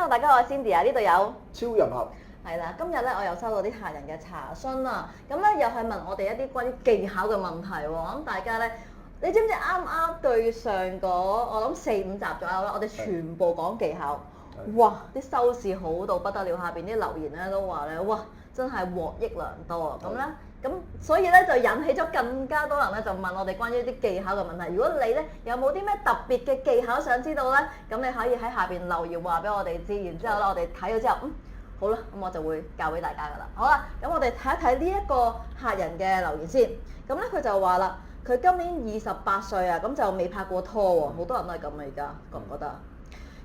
Hello，大家好，我係 Cindy 啊，呢度有超人俠。係啦，今日咧我又收到啲客人嘅查詢啦，咁咧又係問我哋一啲關於技巧嘅問題喎，咁大家咧，你知唔知啱啱對上嗰我諗4-5集左右啦，我哋全部講技巧，哇！啲收視好到不得了，下邊啲留言咧都話咧，哇！真係獲益良多啊，咁咧。咁所以咧就引起咗更加多人咧就問我哋關於啲技巧嘅問題。如果你咧有冇啲咩特別嘅技巧想知道咧，咁你可以喺下邊留言話俾我哋知。然之後咧我哋睇咗之後，好啦，咁我就會教俾大家噶啦。好啦，咁我哋睇一睇呢一個客人嘅留言先。咁咧佢就話啦，佢今年28歲啊，咁就未拍過拖喎。好多人都係咁啊，而家覺唔覺得？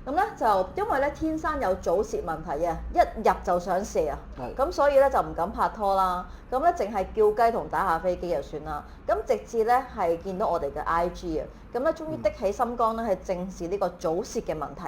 咁咧就因為咧天生有早泄問題啊，一入就想射啊，咁所以咧就唔敢拍拖啦。咁咧淨係叫雞同打下飛機就算啦。咁直至咧係見到我哋嘅 IG 啊，咁咧終於的起心肝咧係正視呢個早泄嘅問題。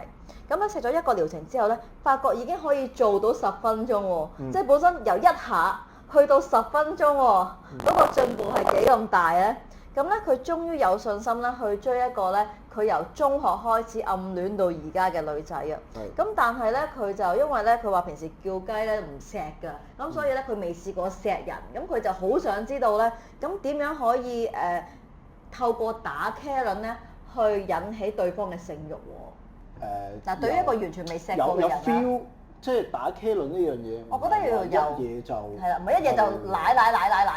咁咧食咗一個療程之後咧，發覺已經可以做到10分鐘喎，即係本身由1下去到10分鐘喎，嗰個進步係幾咁大咧？咁咧佢終於有信心咧去追一個咧佢由中學開始暗戀到而家嘅女仔啊。咁但係咧佢就因為咧佢話平時叫雞咧唔錫㗎，咁所以咧佢未試過錫人，咁佢就好想知道咧，咁點樣可以透過打茄輪咧去引起對方嘅性慾喎？嗱，對於一個完全未錫過嘅人啦。有 feel， 即係打茄輪呢樣嘢，我覺得要有一嘢就係啦，唔係一嘢就奶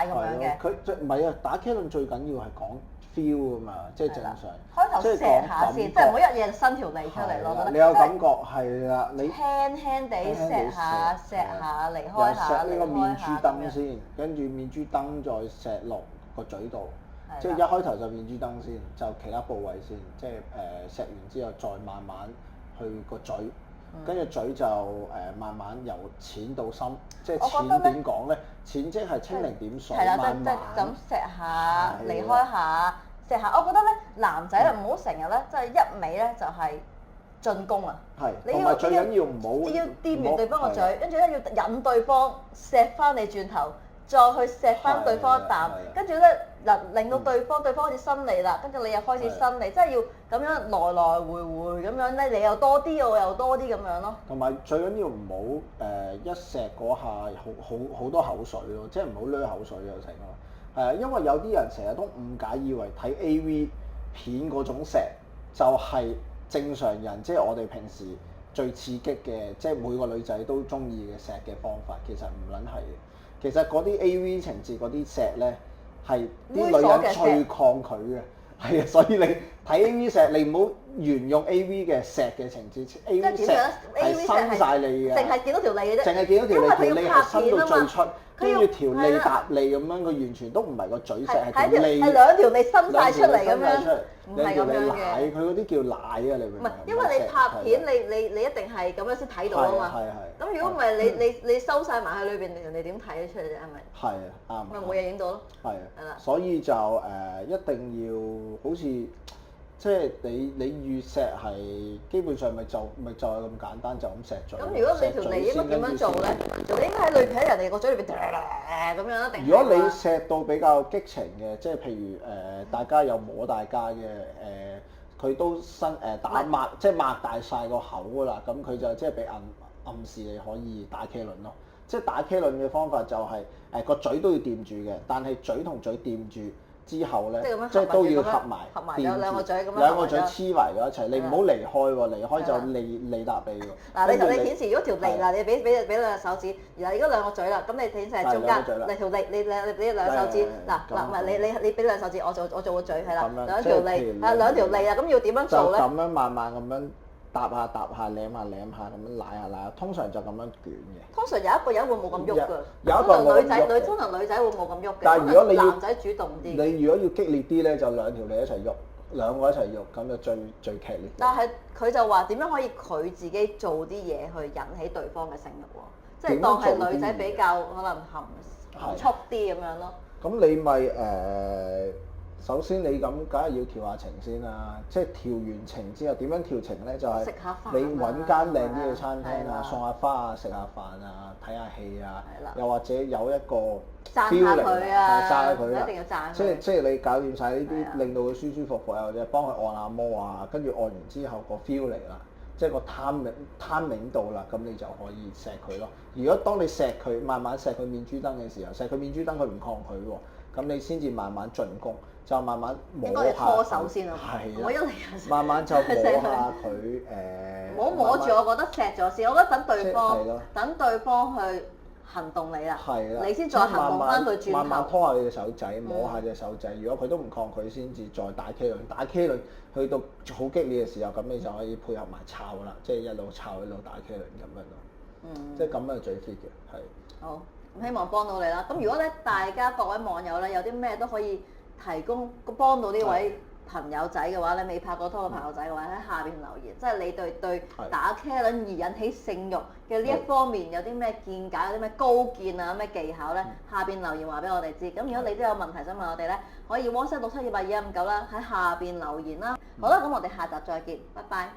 咁樣嘅。佢即唔係啊？打茄輪最緊要係講 feel 啊嘛，即係正常。開頭錫下先，即係唔好一嘢就伸條脷出嚟咯。你有感覺係啦，你輕輕地錫下離開下，錫呢個面珠燈先，跟住面珠燈再錫落個嘴度，即係一開頭就面珠燈先，就其他部位先，即係錫完之後再慢慢去個嘴。跟住嘴就慢慢由淺到深，即係淺點講咧？淺即係清零點水，慢慢即係咁錫下，離開下，錫下。我覺得咧，男仔咧唔好成日咧，即係一味咧就係進攻啊！係，同埋最緊要唔好要掂完對方個嘴，跟住咧要引對方錫翻你轉頭，再去錫翻對方一啖，跟住咧嗱令到對方開始伸脷啦，跟住你又開始伸脷，即係要咁樣來來回回咁樣咧，你又多啲我又多啲咁樣咯。同埋最緊要唔好一錫嗰下好多口水咯，即係唔好唻口水就成咯。係啊，因為有啲人成日都誤解以為睇 AV 片嗰種錫就係正常人，即係我哋平時最刺激嘅，即係每個女仔都中意嘅錫嘅方法，其實唔撚係嘅。其實嗰啲 AV 情節嗰啲錫咧，係啲女人最抗拒嘅，係啊，所以你睇 AV 錫，你唔好沿用 AV 嘅錫嘅情節，AV 錫係伸晒脷嘅，淨係見到條脷嘅啫，淨係見到條脷，條脷係伸到最出，跟住條脷搭脷咁樣，佢完全都唔係個嘴錫，係條脷，係兩條脷伸晒出嚟咁樣，唔係咁樣嘅。佢嗰啲叫奶啊，你明唔明？唔係，因為你拍片，你一定係咁樣先睇到啊嘛。咁如果唔係你收晒埋喺裏邊，人哋點睇得出嚟啫？係咪？係啊，啱。咪冇嘢影到咯。係啊。係啦。所以就一定要好似即係你預錫係基本上咪就係咁簡單，就咁錫嘴。咁如果你條脷應該點樣做咧？你應該喺人哋個嘴裏邊咁樣啦，定？如果你錫到比較激情嘅，即係譬如大家有摸大家嘅佢都即係擘大晒個口㗎啦，咁佢就即係俾暗示你可以打茄輪咯。即係打茄輪嘅方法就係個嘴都要掂住嘅，但係嘴同嘴掂住之後咧，即係都要合埋有兩個嘴咁樣，兩個嘴黐埋咗一齊，你唔好離開喎，離開就脷搭脷喎。嗱，你顯示如果條脷嗱，你俾兩隻手指，然後如果兩個嘴啦，咁你顯示係中間，你條脷你俾兩手指，嗱唔係你俾兩手指，我做個嘴係啦，兩條脷係兩條脷啊，咁要點樣做咧？就咁樣慢慢咁樣。搭下舐下咁樣舐下，通常就咁樣捲嘅。通常有一個人會冇咁喐㗎，有一個通常女仔會冇咁喐嘅。但係如果你要男仔主動啲，你如果要激烈啲咧，就兩條脷一齊喐，兩個一齊喐，咁就最劇烈。但係佢就話點樣可以佢自己做啲嘢去引起對方嘅性慾喎？即係當係女仔比較可能含蓄啲咁樣咯。咁你咪首先你咁梗係要調下情先啦，即係調完情之後點樣調情咧？就係你揾間靚啲嘅餐廳啊，送下花啊，食下飯啊，睇下戲啊，又或者有一個 feel 嚟，讚下佢啊，一定要讚。即係你搞掂晒呢啲，令到佢舒舒服服，又或者幫佢按下摩啊，跟住按完之後個 feel 嚟啦，即係個 timing 到啦，咁你就可以錫佢咯。如果當你錫佢，慢慢錫佢面珠燈嘅時候，錫佢面珠燈佢唔抗拒喎，咁你先至慢慢進攻，就慢慢摸下佢。應該拖手先啊，係啦，慢慢就摸下佢唔好摸住，我覺得錫咗先，我覺得等對方去行動你啦，你先再行動翻佢轉頭。慢慢拖下你隻手仔，摸下隻手仔。如果佢都唔抗拒，先至再打 K 輪。打 K 輪去到好激烈嘅時候，咁你就可以配合埋抄啦，即係一路抄一路打 K 輪咁樣咯。即係咁樣最 fit 嘅，係。好，咁希望幫到你啦。咁如果咧大家各位網友咧有啲咩都可以提供幫到呢位朋友仔嘅話，你未拍過拖嘅朋友仔嘅話，喺下邊留言，即係你對打茄輪而引起性慾嘅呢一方面有啲咩見解，有啲咩高見啊，咩技巧咧？下邊留言話俾我哋知。咁如果你都有問題想問我哋咧，可以 WhatsApp 67282159啦，喺下邊留言啦。好啦，咁我哋下集再見，拜拜。